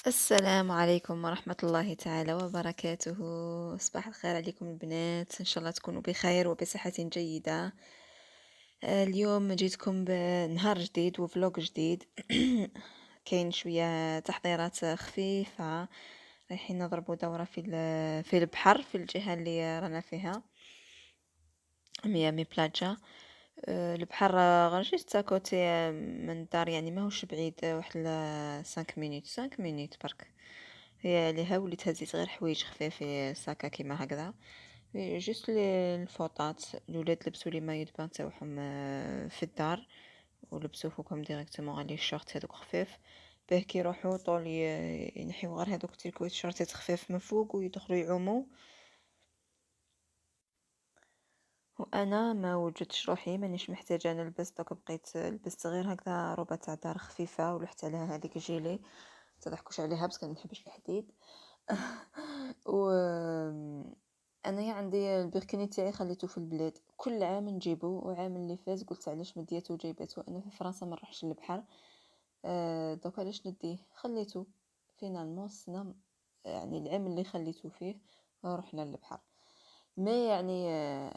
السلام عليكم ورحمة الله تعالى وبركاته. صباح الخير عليكم البنات، إن شاء الله تكونوا بخير وبصحة جيدة. اليوم جيتكم بنهار جديد وفلوق جديد. كاين شوية تحضيرات خفيفة، رايحين نضربوا دورة في البحر في الجهة اللي رانا فيها، ميامي بلاجا. البحر غير جيست كوتي من الدار، يعني ماهوش بعيد، واحد 5 مينوت برك. هي ليها وليت هزيت غير حوايج خفيف ساكا كيما هكذا، جوست الفوطات. الولاد لبسوا لي مايو دو بان تاعهم في الدار، ولبسوا فوقهم ديريكتومون غالي الشورت هذوك خفيف، باه كي يروحوا طول ينحيو غير هذوك تيركويت شورتات خفيف من فوق ويدخلوا يعوموا. وانا ما وجدتش روحي، مانيش محتاجه نلبس، دوك بقيت لبست غير هكذا روبه تاع دار خفيفه ولحت عليها هذيك الجيلي، تضحكوش عليها بس كان نحبش الحديد. و انايا عندي البركني تاعي خليته في البلاد، كل عام نجيبه، وعام اللي فات قلت علاش مديته وجايبته، انا في فرنسا ما نروحش للبحر. دوك علاش نديه، خليته فينالمون السنه، يعني العام اللي خليته فيه رحنا للبحر. ما يعني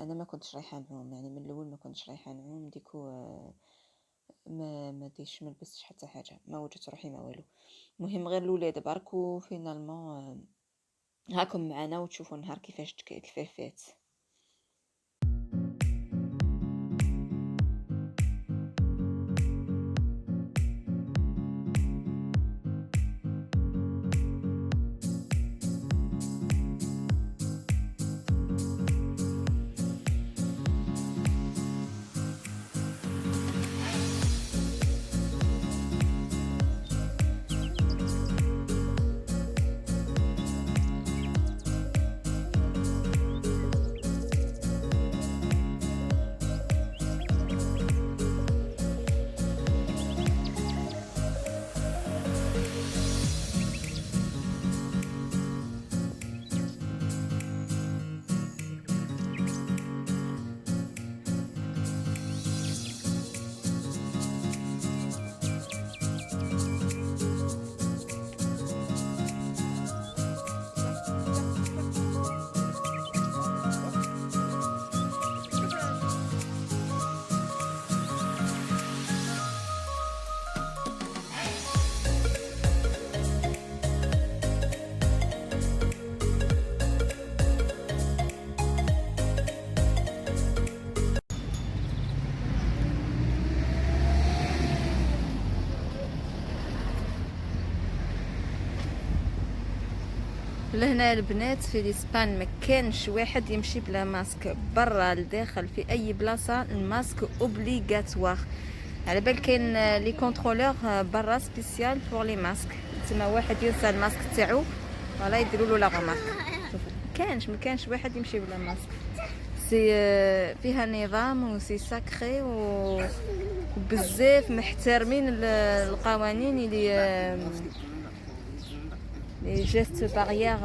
انا ما كنتش رايحه نعوم، يعني من الاول ما كنتش رايحه نعوم ديكو. ما ديش ما لبستش حتى حاجه، ما وجدت روحي ما والو. المهم غير الولاد برك، وفينالمون هاكم معنا وتشوفوا النهار كيفاش فات. لهنا البنات في الاسبان ما كانش واحد يمشي بلا ماسك، برا لداخل في اي بلاصه الماسك اوبليغاتوار. على بال كاين لي كونترولور برا سبيسيال فور لي ماسك، تما واحد ينسى الماسك تاعو ولا يديروا له لا غمارك. ما كانش واحد يمشي بلا ماسك. سي فيها نظام وسي ساكري وبزاف محترمين القوانين لي جيست باريير.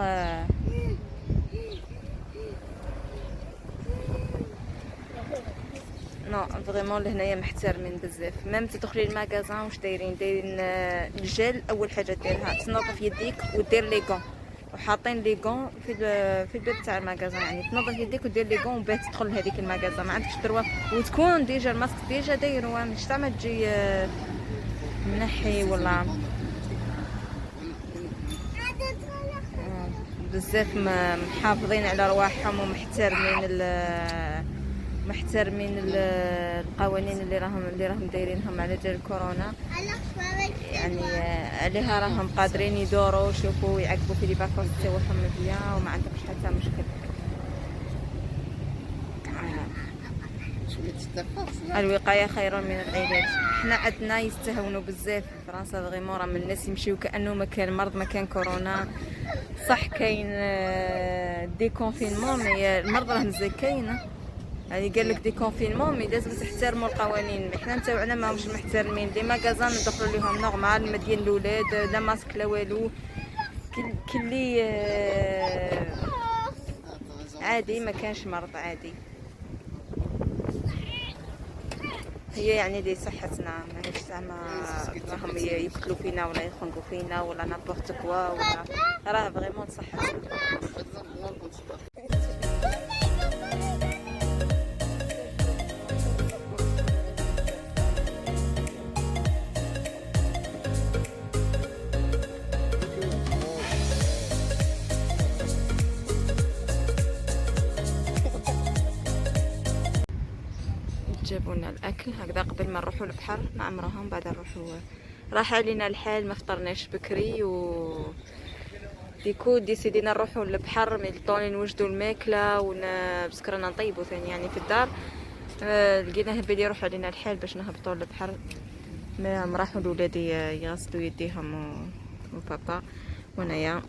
نو فريمون لهنايا محترمين بزاف. ميم تدخلي الماغازان واش دايرين الجل، اول حاجه ديرها تنظف يديك ودير لي غون، وحاطين لي غون في الباب تاع الماغازان، يعني تنظف يديك ودير لي غون وباه تدخل لهذيك الماغازان، ما عندكش دروا وتكون ديجا الماسك ديجا دايرو، مش تاع ما تجي منحي ولا بزاف محافظين على رواحهم محترمين القوانين اللي راهم دايرينهم على جال كورونا. يعني عليها راهم قادرين يدوروا يشوفوا يعقبوا في لي فاكونس تاعهم مزيان وما عندهمش حتى مشكل. الوقايه خير من العلاج. احنا عندنا يستهونوا بزاف في فرنسا فريمون، راه من الناس يمشيو كانه ما كان مرض، ما كان كورونا. صح كاين دي كونفينمون، مي المرض راه مازال كاين. يعني قال لك دي كونفينمون مي لازم تحترموا القوانين. حنا نتاوعنا ماهمش محترمين، لي ماغازان ندخلوا ليهم نورمال مدين الاولاد لا ماسك لا والو، كلي عادي، ما كانش مرض عادي. هي يعني دي صحتنا، ماهيش زعما راهم يقتلوا فينا ولا يخنقوا فينا ولا نابورت كوا، ولا راه فريمون صحتنا. جابونا الاكل هكذا قبل ما نروحوا البحر نعمروهم، بعد نروحوا. راح علينا الحال ما فطرناش بكري و ديكو ديسيدينا نروحوا للبحر، مي طوني نوجدوا الماكله باسكو رانا نطيبوا ثاني يعني في الدار. لقيناه بلي يروح علينا الحال باش نهبطوا للبحر. ما راحوا لولادي يغسلوا يديهم وبابا وانايا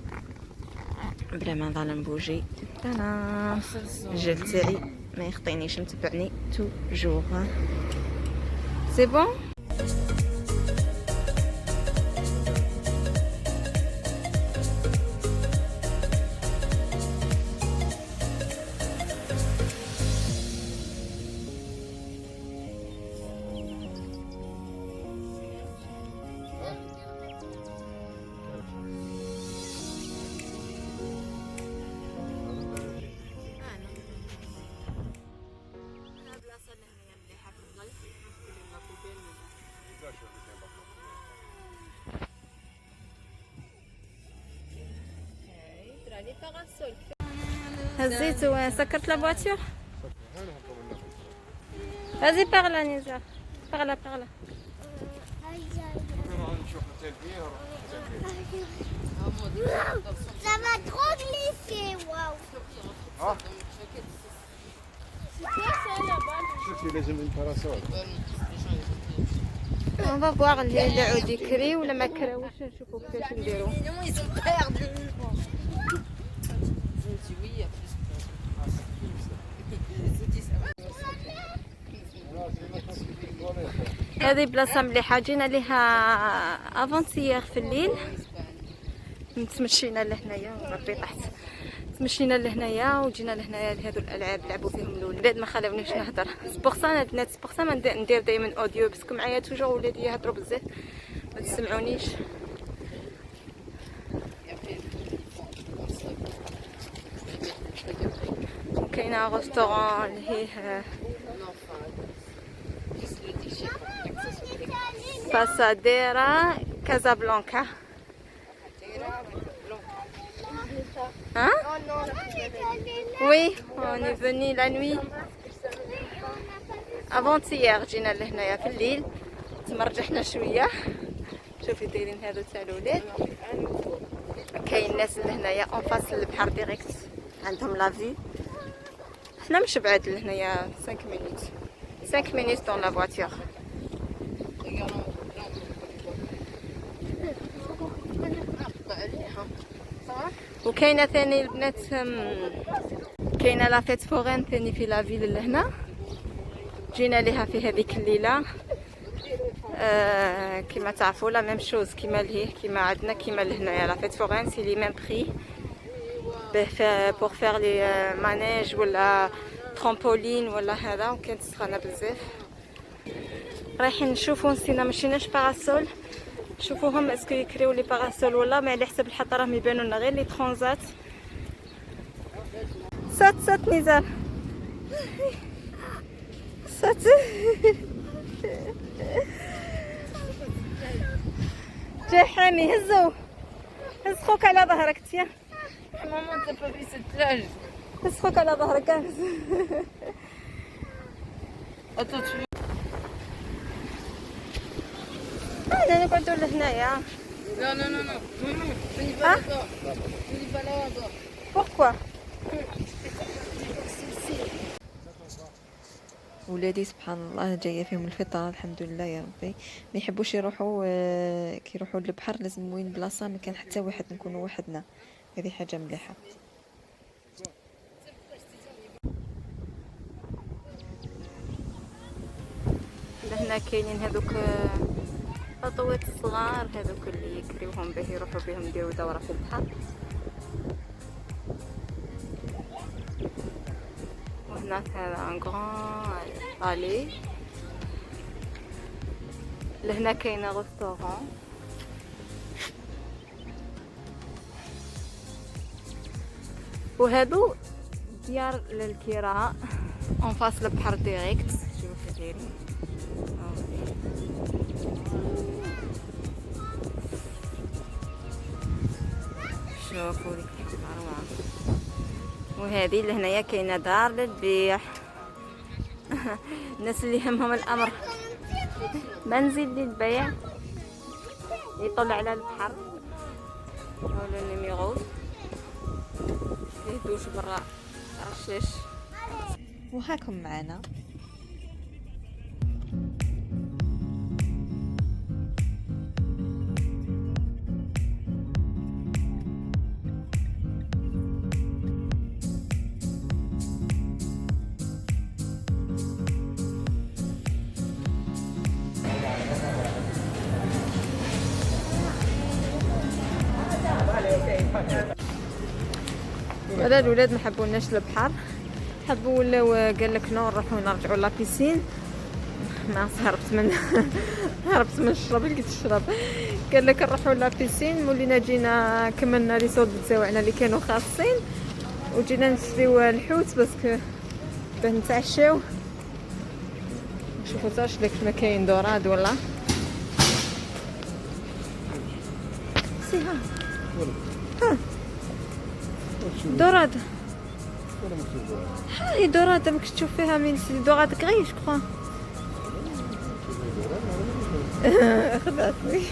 بلا ما نظل بوجي. انا الجل تاعي ما يخطينيش، متبعني توجور. سي بون. هزيت وسكرت لا فواتور. Vas-y par là Nisa. Par là, par là. Ça va trop glisser, waouh. Ah. C'est quoi ça là-bas? شوفي لازم الباراسول. On va voir اللي عود يكري ولا ما كراوش، نشوفوا كيفاش نديرو. هذه بلاصه مليحه، جينا ليها افونسيير في الليل، تمشينا لهنايا ربي طحت، تمشينا لهنايا وجينا لهنايا لهذو الالعاب لعبوا فيهم الاولاد، ما خلاونيش نهضر. سبورسا البنات، سبورسا ما ندير دائما اوديو باسكو معايا توجور ولادي يهضروا بزاف ما تسمعونيش. كاينه ريستورون اللي هي باساديرا كازابلانكا. Hein? Oui, on est venu la nuit. Avant-hier جينا لهنايا في الليل، تمرجحنا شويه. شوفي دايرين هذا تاع الولاد. كاين ناس لهنايا اون فاس البحر ديريكت، عندهم لافي. حنا مش بعاد لهنايا 5 مينوت 5 مينوت دون لا فواتور. وكاينه ثاني البنات، كاينه لا فيت فورين ثاني في لا فيل لهنا، جينا ليها في هذيك الليله. كما تعرفوا لا ميم شوز كما لهيه، كما عندنا كما لهنايا لا فيت فورين سي لي ميم بري بور فير لي مانيج ولا ترامبولين ولا هذا، وكانت سخانه بزاف. رايحين نشوفوا، نسينا مشيناش باراسول، شوفوهم اسكو يكريو لي باراسول ولا ما، على حسب الحط راهم يبانوا لنا غير لي ترونزات. سات نزار سات. جا حامي هزو، هز خوك على ظهرك تيا Maman, t'as pas vu cette plage? هز خوك على ظهرك. Attends, tu veux... انا نقعدوا لهنايا. Non, non, non, non. Maman, on y va Ah. là-bas. On y va là-bas. بوركوا؟ ولادي سبحان الله جايه فيهم الفطره الحمد لله يا ربي، ما يحبوش يروحوا. كي يروحوا للبحر لازم وين بلاصه ما كان حتى واحد، نكونوا وحدنا، هذه حاجه مليحه. لهنا كاينين هذوك خطوات الصغار، هذوك اللي يكريوهم به يروحوا بهم يديروا دوره في البحر. وهناك هذا ان غران بالي لهنا كاينه غوستورون. وهادو ديار للكراء اون فاس البحر ديريكت. شوفوا كي دايرين. شوفوا لي كيف روعه. وهذه اللي هنايا كاينه دار للبيع. الناس اللي همهم الامر منزل للبيع يطلع على البحر. هاولو النيميرو يهدوش برا رشاش. وهاكم معنا. هذا الولاد ما حبوناش البحر، حبوا ولاو قال لك نو نروحوا نرجعوا لابيسين. ما هربت من هربت من الشرب. لقيت الشرب قال لك نروحوا لابيسين. مولينا جينا كملنا لي صوت تاعنا اللي كانوا خاصين وجينا نشريو الحوت باسكو باه نتعشاو. نشوفوا تاش داك ما كاين دوراد ولا سي ها دوراد. هاي دوراد ماكش تشوف فيها من دوراد كغي جو كخوا. خدعتني.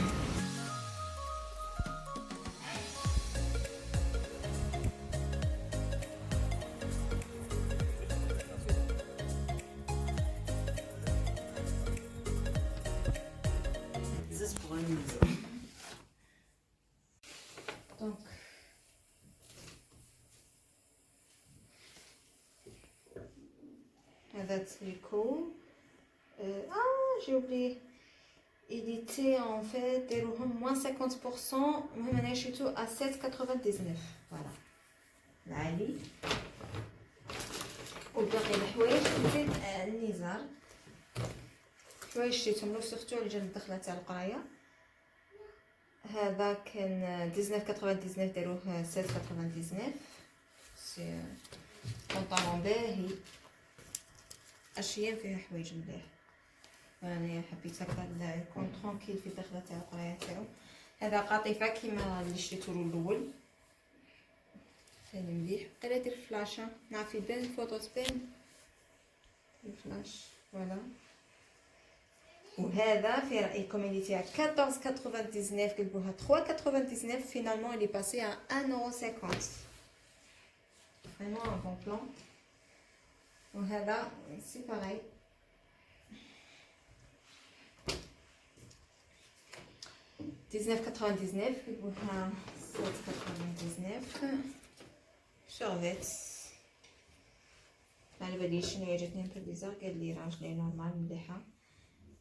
هذا تريكو. j'ai oublié. Il était en fait ديروهم moins 50%. المهم انا شريتو à 7,99. فوالا العالي. وباقي الحوايج نزيد النزار. حوايج شريتهم له سورتو اللي جات الدخله تاع القرايه. هذا كان 19,99 داروه 7,99. سي بونطالون باهي. اشياء فيها حوايج مليح. انا حبيت هكا يكون ترونكيل في الدخله تاع القرايه تاعو. هذا قطيفه كيما اللي شريتو له الاول. ثاني مليح. انا دير فلاشه نعرف يبان فوتوس بان الفلاش. فوالا. وهذا في رايكم اللي تاع 14,99 قلبوها 3,99 فينالمون اللي باسي à 1,50€. فريمون ان بون بلان. وهذا سي باغي. $19,99 قلبوها 7,99. شوفيت ما على باليش شنو جاتني في البيزار. قال لي راجلي نورمال مليحه.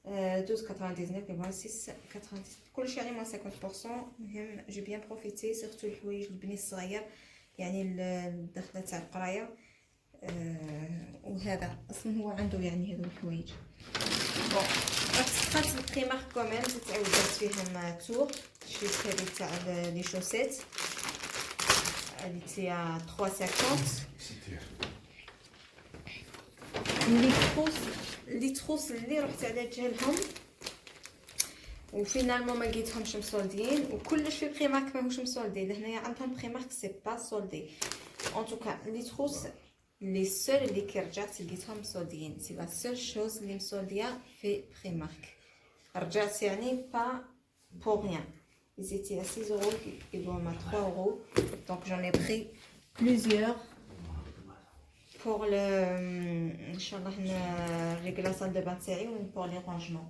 12,99 قلبوها 6,99. كلشي يعني moins 50%. المهم جو بيان بروفيتي سورتو الحوايج البني الصغير يعني الدخله تاع القرايه. وهذا اصلا هو عنده يعني هذو الحوايج. بون خدت البريمارك كوميم تعاود درت فيهم تور. شريت هذه تاع لي شوسيت هذه تاع 3,50. لي تروس اللي رحت على جهلهم وفينالمون ما لقيتهمش مسولدين. وكلش في بريمارك ماهوش مسولدي. لهنايا عندهم بريمارك سي با سولدي. ان توكا لي تروس لي سول اللي كي رجعت لقيتهم مسولدين. سي لا سول شوز اللي مسولديه في بريمارك. رجعت يعني با pour rien. Ils étaient à 6€, ils vont à 3€. Donc j'en ai pris plusieurs pour le Inch'Allah régler la salle de bain تاعي ou pour les rangements.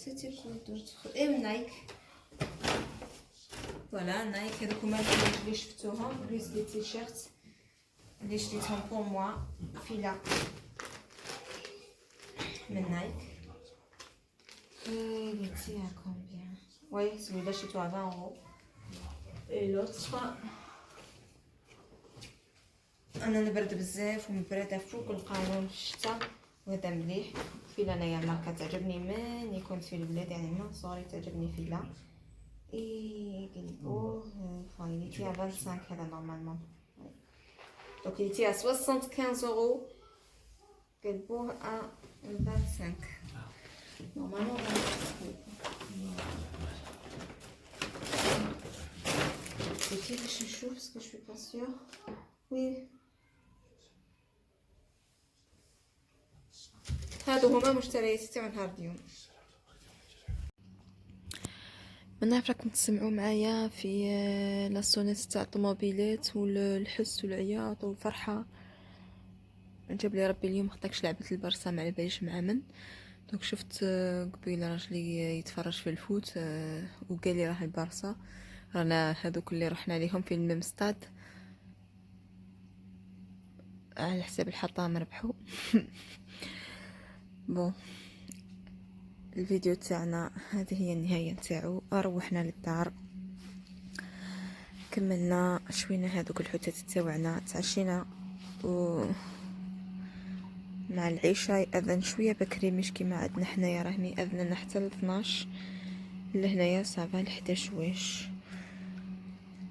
C'était quoi d'autre? Et Nike. Voilà Nike هذوك هما اللي شفتوهم بلوس دي تيشيرت اللي شريتهم pour moi فيلا من نايك. Il était à combien? Oui, celui-là chez toi à 20€. Et l'autre انا نبرد بزاف ومبرده فوق القانون الشتا. وهذا مليح. فيلا انايا ماركه تعجبني من كنت في البلاد، يعني من صغري تعجبني فيلا. اي قلبوه فايليتي à 25 هذا نورمالمون. دونك il était à 75 euros. قلبوه à 25 نورمالمون. C'est باش نشوف باسكو جو سوي با سيور. وي هادو هما مشترياتي تاع نهار اليوم. ما نعرف راكم تسمعوا معايا في لاصونيت تاع الطوموبيلات والحس والعياط والفرحه. جاب لي ربي اليوم خطاكش لعبت البرصه ما على باليش مع من. دونك شفت قبيله راجلي يتفرج في الفوت وقال لي راه البرصه، رانا هذوك اللي رحنا ليهم في الميم ستاد على حساب الحطام ربحوا. بون الفيديو تاعنا هذه هي النهايه تاعو. روحنا للدار، كملنا شوينا هذوك الحوتات تاوعنا، تعشينا و مع العشاء يأذن شويه بكري، مش كيما عندنا حنايا راه يأذن لنا حتى ل 12 لهنايا صافا ل 11 واش.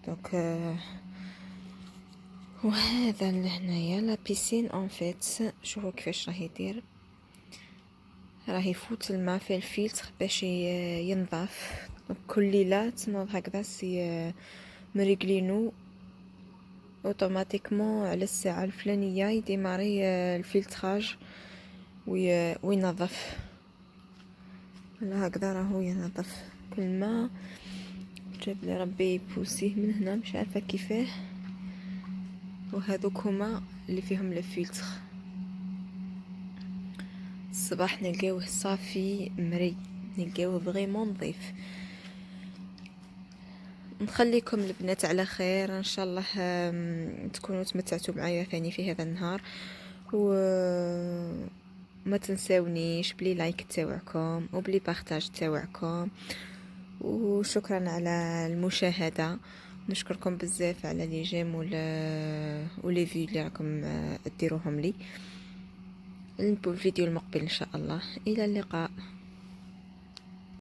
دونك وهذا لهنايا لا بيسين اون فيت. شوفوا كيفاش راه يدير، راه يفوت الماء في الفيلتر باش ينظف. كل ليله تنوض هكذا سي مريقلينو اوتوماتيكمون على الساعه الفلانيه يديماري الفلتراج وينظف. لا هكذا راهو ينظف كل ما جاب لي ربي يبوسيه من هنا مش عارفه كيفاه. وهذوك هما اللي فيهم الفلتر. الصباح نلقاوه صافي مري، نلقاوه فريمون نظيف. نخليكم البنات على خير ان شاء الله، تكونوا تمتعتوا معايا ثاني في هذا النهار. وما تنساونيش بلي لايك تاوعكم وبلي بارطاج تاوعكم. وشكرا على المشاهده، نشكركم بزاف على لي جيم ولي فيو اللي راكم ديروهم لي. الفيديو المقبل ان شاء الله. الى اللقاء.